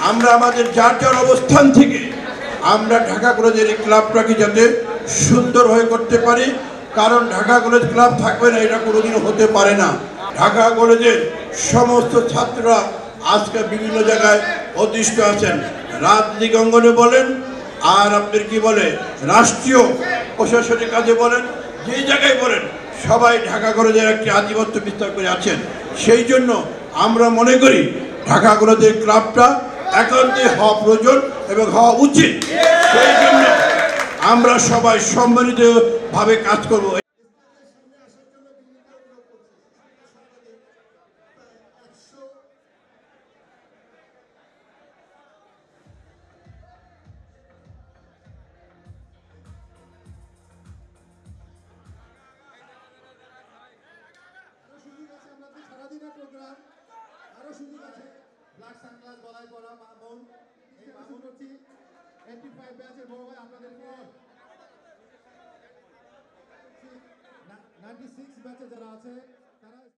আমরা আমাদের যার যার অবস্থান থেকে আমরা ঢাকা কলেজের এই ক্লাবটাকে যাতে সুন্দরভাবে করতে পারি, কারণ ঢাকা কলেজ ক্লাব থাকবে না এটা কোনোদিনও হতে পারে না। ঢাকা কলেজের সমস্ত ছাত্ররা আজকে বিভিন্ন জায়গায় অধিষ্ঠ আছেন, রাজনৈতিক অঙ্গনে বলেন আর আপনার কি বলে রাষ্ট্রীয় প্রশাসনিক কাজে বলেন, যেই জায়গায় বলেন সবাই ঢাকা কলেজের একটি আধিপত্য বিস্তার করে আছেন। সেই জন্য আমরা মনে করি ঢাকা কলেজের ক্লাবটা একান্তই হওয়া প্রয়োজন এবং হওয়া উচিত। সেই জন্য আমরা সবাই সম্মিলিতভাবে কাজ করব। আরো সুযোগ আছে। ব্ল্যাক সানগ্লাস গলায় পরা মামুন, এই মামুন হচ্ছে 85 ব্যাচের বড় ভাই আপনাদের পর 96 ব্যাচে যারা আছে